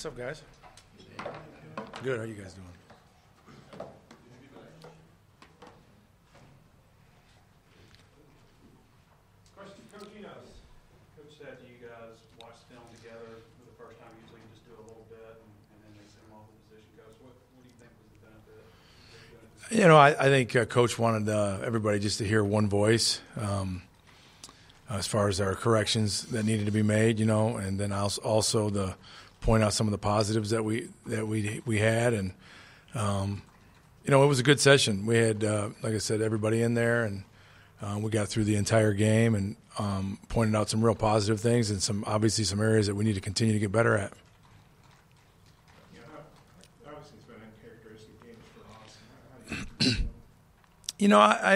What's up, guys? Good. How you guys doing? Question, Coach Enos. Coach said you guys watched film together for the first time. Usually you just do a little bit, and then they send him off the position coach. What do you think was the benefit? I think Coach wanted everybody just to hear one voice as far as our corrections that needed to be made, and then also the point out some of the positives that we had, and it was a good session. We had, like I said, everybody in there, and we got through the entire game and pointed out some real positive things and obviously some areas that we need to continue to get better at. Obviously it's been uncharacteristic games for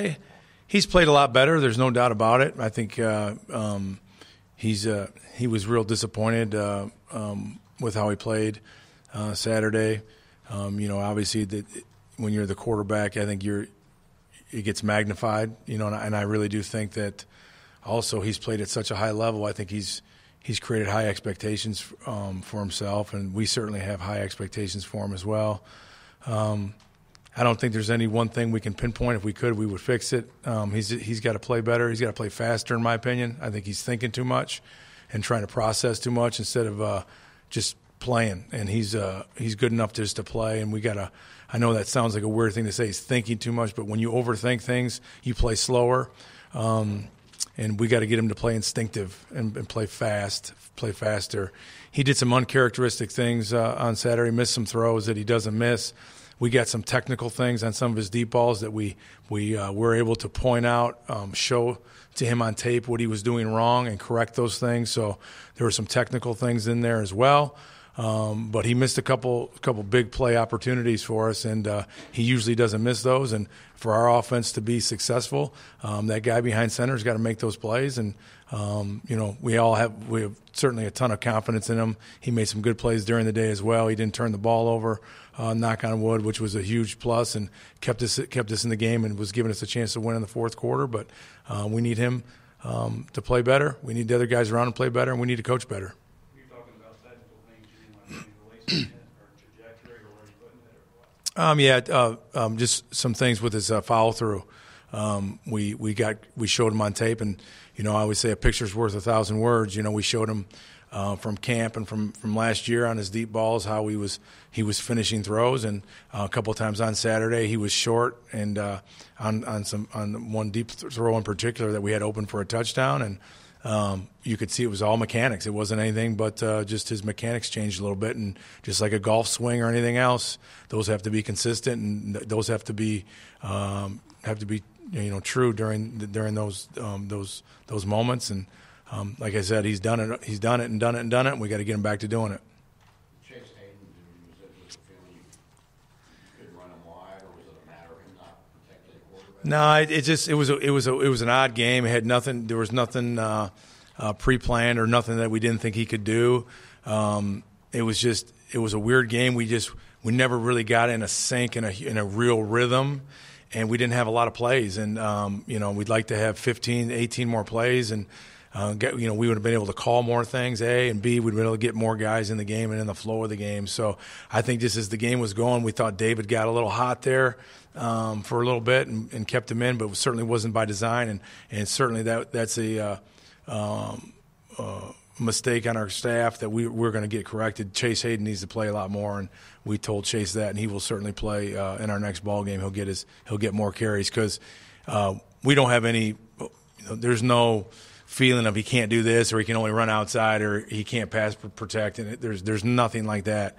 us. He's played a lot better. There's no doubt about it. I think he was real disappointed with how he played Saturday. Obviously that when you're the quarterback, I think it gets magnified. And I really do think that also he's played at such a high level. I think he's created high expectations for himself, and we certainly have high expectations for him as well. I don't think there's any one thing we can pinpoint. If we could, we would fix it. He's got to play better. He's got to play faster, in my opinion. I think he's thinking too much and trying to process too much instead of just playing. And he's good enough just to play. And I know that sounds like a weird thing to say. He's thinking too much, but when you overthink things, you play slower. And we got to get him to play instinctive and play fast, play faster. He did some uncharacteristic things on Saturday. Missed some throws that he doesn't miss. We got some technical things on some of his deep balls that we were able to point out, show to him on tape what he was doing wrong and correct those things. So there were some technical things in there as well. But he missed a couple big play opportunities for us, and he usually doesn't miss those. And for our offense to be successful, that guy behind center has got to make those plays. And we have certainly a ton of confidence in him. He made some good plays during the day as well. He didn't turn the ball over, knock on wood, which was a huge plus, and kept us in the game and was giving us a chance to win in the fourth quarter. But we need him to play better. We need the other guys around him to play better, and we need to coach better. Just some things with his follow through. We showed him on tape, and I always say a picture's worth 1,000 words. We showed him from camp and from last year on his deep balls how he was finishing throws, and a couple of times on Saturday he was short and on one deep throw in particular that we had open for a touchdown, and you could see it was all mechanics. It wasn't anything but just his mechanics changed a little bit, and just like a golf swing or anything else, those have to be consistent, and those have to be true during those moments. And like I said, he's done it. He's done it. And we got to get him back to doing it. Chase Hayden, was it just a feeling you could run him wide, or was it a matter of him not protecting the quarterback? No, it was an odd game. It had nothing. There was nothing pre-planned or nothing that we didn't think he could do. It was a weird game. We never really got in a sync in a real rhythm, and we didn't have a lot of plays. And we'd like to have 15, 18 more plays, and we would have been able to call more things, A, and B, we'd been able to get more guys in the game and in the flow of the game. So I think just as the game was going, we thought David got a little hot there for a little bit and kept him in, but it certainly wasn't by design. And certainly that's a mistake on our staff that we're going to get corrected. Chase Hayden needs to play a lot more, and we told Chase that, and he will certainly play in our next ball game. He'll get more carries because we don't have any. There's no feeling of he can't do this or he can only run outside or he can't pass protect, and there's nothing like that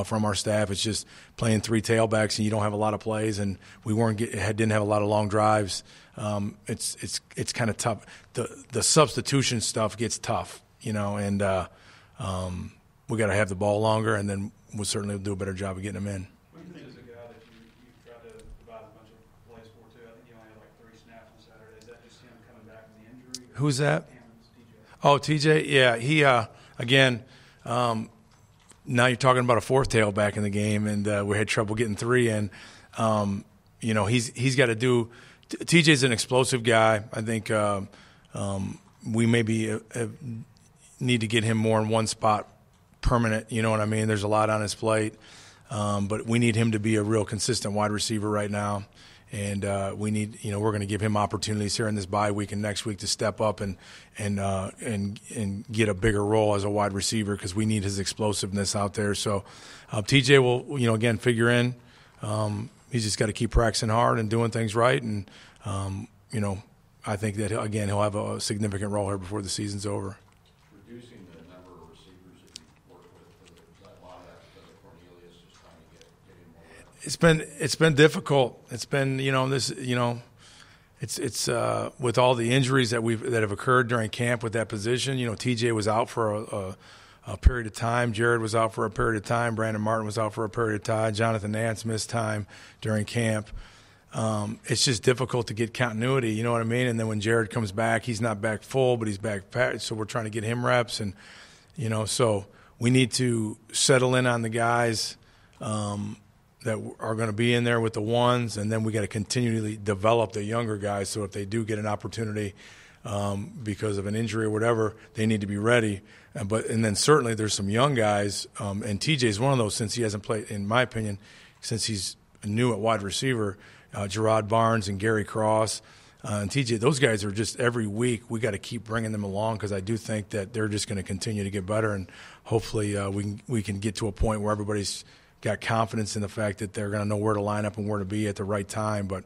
from our staff. It's just playing three tailbacks and you don't have a lot of plays, and we didn't have a lot of long drives. It's kind of tough. The substitution stuff gets tough, and we got to have the ball longer, and then we'll certainly do a better job of getting them in. What do you think is a guy that you tried to provide a bunch of plays for too? I think he only had like 3 snaps on Saturday. Is that just him coming back from the injury? Who's that? Oh, TJ. Yeah, he again. Now you're talking about a fourth tailback in the game, and we had trouble getting 3 in. He's got to do. TJ's an explosive guy. I think we maybe need to get him more in one spot permanent. You know what I mean? There's a lot on his plate. But we need him to be a real consistent wide receiver right now. And we need, we're going to give him opportunities here in this bye week and next week to step up and get a bigger role as a wide receiver because we need his explosiveness out there. So TJ will, again, figure in. He's just got to keep practicing hard and doing things right. And, I think that, again, he'll have a significant role here before the season's over. Reducing the number of receivers that you work with, is that a lot of that because of Cornelius just trying to get him more reps? It's been difficult. It's been it's with all the injuries that have occurred during camp with that position. TJ was out for a period of time. Jared was out for a period of time. Brandon Martin was out for a period of time. Jonathan Nance missed time during camp. It's just difficult to get continuity. You know what I mean? And then when Jared comes back, he's not back full, but he's back. So we're trying to get him reps, and so we need to settle in on the guys that are going to be in there with the ones, and then we got to continually develop the younger guys. So if they do get an opportunity because of an injury or whatever, they need to be ready. And then certainly there's some young guys, and TJ's one of those since he hasn't played, in my opinion, since he's new at wide receiver. Gerard Barnes and Gary Cross and TJ, those guys are just every week we got to keep bringing them along because I do think that they're just going to continue to get better, and hopefully we can get to a point where everybody's got confidence in the fact that they're going to know where to line up and where to be at the right time. But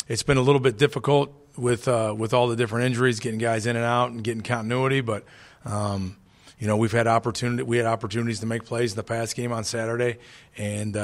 it's been a little bit difficult with all the different injuries, getting guys in and out and getting continuity. But we had opportunities to make plays in the pass game on Saturday, and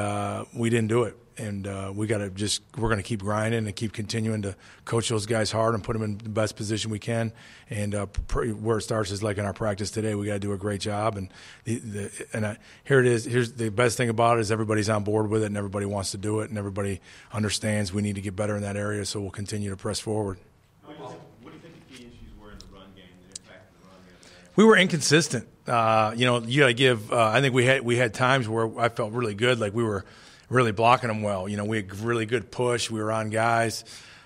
we didn't do it. And we're going to keep grinding and keep continuing to coach those guys hard and put them in the best position we can. And where it starts is like in our practice today, we got to do a great job. And here it is. Here's the best thing about it is everybody's on board with it and everybody wants to do it and everybody understands we need to get better in that area. So we'll continue to press forward. What do you think the key issues were in the run game, the impact of the run game? We were inconsistent. You got to give. I think we had times where I felt really good, like we were really blocking them well. We had really good push. We were on guys.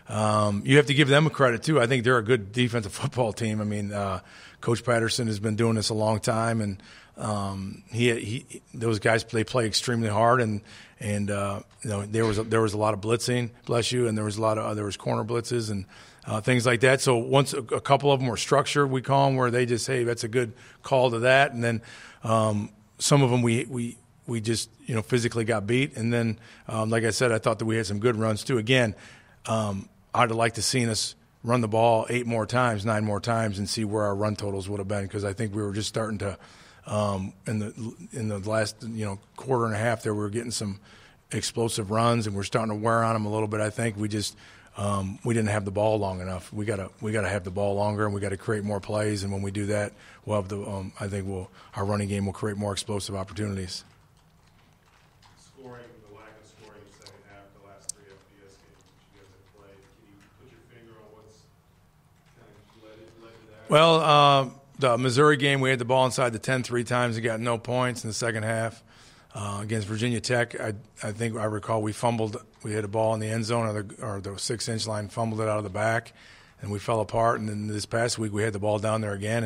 You have to give them a credit too. I think they're a good defensive football team. I mean, Coach Patterson has been doing this a long time, and those guys they play extremely hard. And there was a lot of blitzing, bless you, and there was corner blitzes and things like that. So once a couple of them were structured, we call them, where they just say that's a good call to that, and then some of them we just physically got beat, and then like I said, I thought that we had some good runs too. Again, I'd have liked to seen us run the ball 9 more times, and see where our run totals would have been, because I think we were just starting to in the last quarter and a half there we were getting some explosive runs, and we're starting to wear on them a little bit. I think we just we didn't have the ball long enough. We gotta have the ball longer, and we got to create more plays. And when we do that, we'll have I think our running game will create more explosive opportunities. The lack of scoring in the second half, the last 3 FBS games that you guys have played. Can you put your finger on what's kind of led to that? Well, the Missouri game, we had the ball inside the 10 3 times and got no points in the second half. Against Virginia Tech, I think I recall we fumbled. We had a ball in the end zone or the 6-inch line, fumbled it out of the back, and we fell apart. And then this past week we had the ball down there again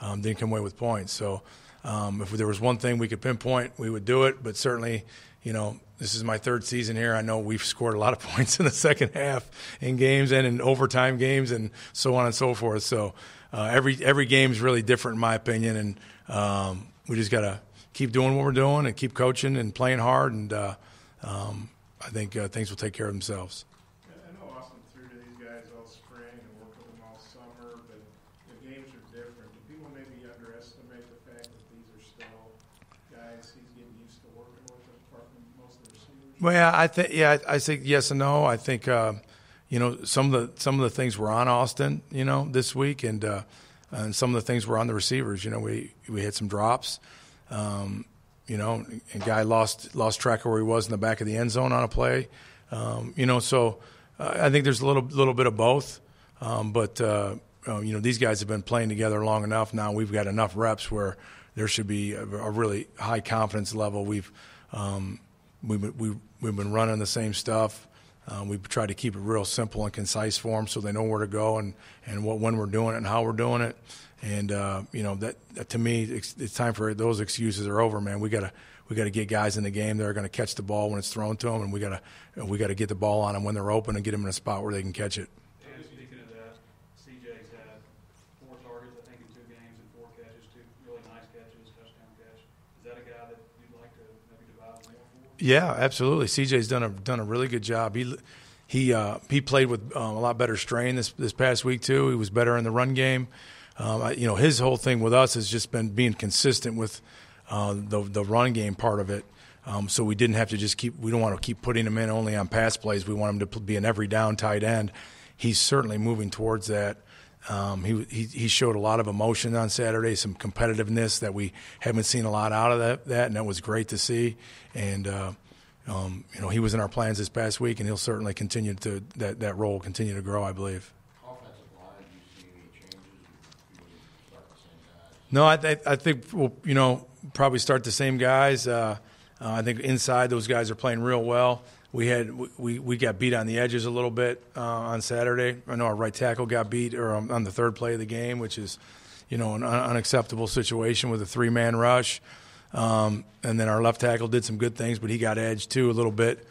and didn't come away with points. So if there was one thing we could pinpoint, we would do it. But certainly, this is my 3rd season here. I know we've scored a lot of points in the second half in games and in overtime games and so on and so forth. So every game is really different in my opinion, and we just got to keep doing what we're doing and keep coaching and playing hard, and I think things will take care of themselves. I know Austin threw to these guys all spring and worked with them all summer, but the games are different. Do people maybe underestimate the fact that these are still guys he's getting used to working with apart from most of the receivers? Well, I think yes and no. I think some of the things were on Austin, this week, and some of the things were on the receivers. We had some drops. A guy lost track of where he was in the back of the end zone on a play. So I think there's a little bit of both. But these guys have been playing together long enough now. We've got enough reps where there should be a really high confidence level. We've been running the same stuff. We've tried to keep it real simple and concise for them so they know where to go and when we're doing it and how we're doing it. And that to me, it's time for those excuses are over, man. We gotta get guys in the game that are going to catch the ball when it's thrown to them, and we gotta get the ball on them when they're open and get them in a spot where they can catch it. And speaking of that, CJ's had 4 targets, I think, in 2 games and 4 catches, 2 really nice catches, touchdown catch. Is that a guy that you'd like to maybe devise more for? Yeah, absolutely. CJ's done a really good job. He played with a lot better strain this past week too. He was better in the run game. His whole thing with us has just been being consistent with the run game part of it. So we didn't have to we don't want to keep putting him in only on pass plays. We want him to be an every down tight end. He's certainly moving towards that. He showed a lot of emotion on Saturday, some competitiveness that we haven't seen a lot out of that, and that was great to see. And he was in our plans this past week, and he'll certainly continue to that role will continue to grow, I believe. Offensive line, do you see any changes? Or you start the same guys? No, I think we'll probably start the same guys. I think inside those guys are playing real well. We got beat on the edges a little bit on Saturday. I know our right tackle got beat on the 3rd play of the game, which is an unacceptable situation with a 3-man rush. And then our left tackle did some good things, but he got edged too a little bit.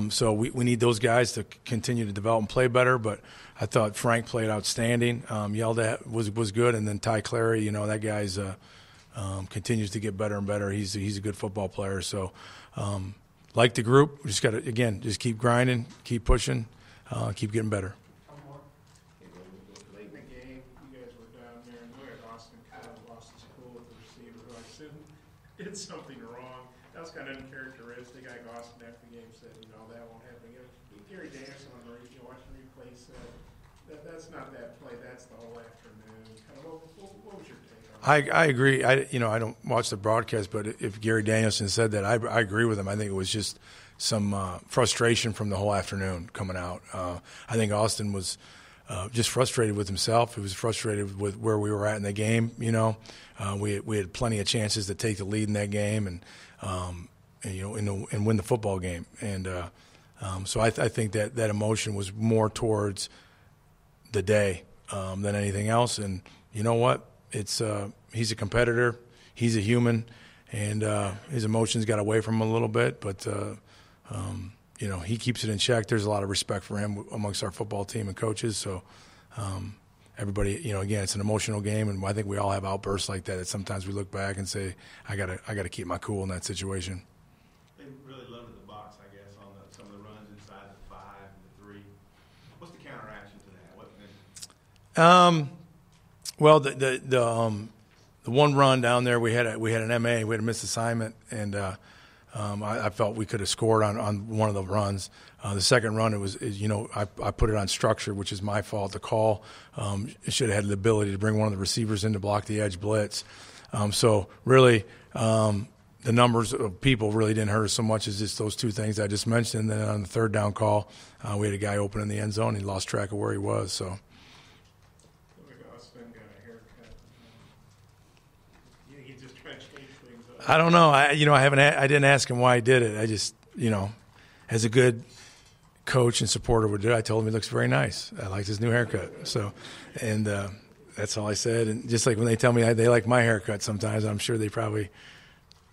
So we need those guys to continue to develop and play better. But I thought Frank played outstanding. Yelled at was good, and then Ty Clary, that guy's continues to get better and better. He's a good football player. So like the group, we just got to just keep grinding, keep pushing, keep getting better. Late in the game, you guys were down there, and we had Austin kind of lost his cool with the receiver, who I assume did something wrong. That was kind of uncharacteristic. I think Austin after the game said, that won't happen again. Gary Danielson on the watching the replay said that's not that play. That's the whole afternoon. Kind of what was your take on that? I agree. I don't watch the broadcast, but if Gary Danielson said that, I agree with him. I think it was just some frustration from the whole afternoon coming out. I think Austin was just frustrated with himself. He was frustrated with where we were at in the game. We had plenty of chances to take the lead in that game and win the football game. And so I think that emotion was more towards the day than anything else. And you know what? He's a competitor. He's a human, and his emotions got away from him a little bit. But he keeps it in check. There's a lot of respect for him amongst our football team and coaches. So everybody, again, it's an emotional game, and I think we all have outbursts like that. That sometimes we look back and say, I gotta keep my cool in that situation. They really loaded the box, I guess, on some of the runs inside the 5 and the 3. What's the counteraction to that? Well, the one run down there, we had an MA, we had a missed assignment, and I felt we could have scored on one of the runs. The second run, I put it on structure, which is my fault. The call should have had the ability to bring one of the receivers in to block the edge blitz. So really, the numbers of people really didn't hurt us so much as just those 2 things I just mentioned. And then on the 3rd down call, we had a guy open in the end zone. He lost track of where he was. So. I don't know. I didn't ask him why he did it. I just, as a good coach and supporter would do, I told him he looks very nice. I liked his new haircut. So, and that's all I said. And just like when they tell me they like my haircut sometimes, I'm sure they probably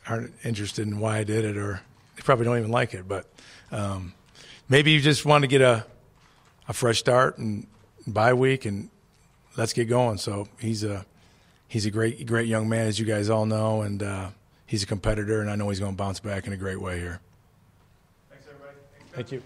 aren't interested in why I did it, or they probably don't even like it. But maybe you just want to get a fresh start and bye week, and let's get going. So he's a great young man, as you guys all know, and he's a competitor, and I know he's going to bounce back in a great way here. Thanks, everybody. Thank you.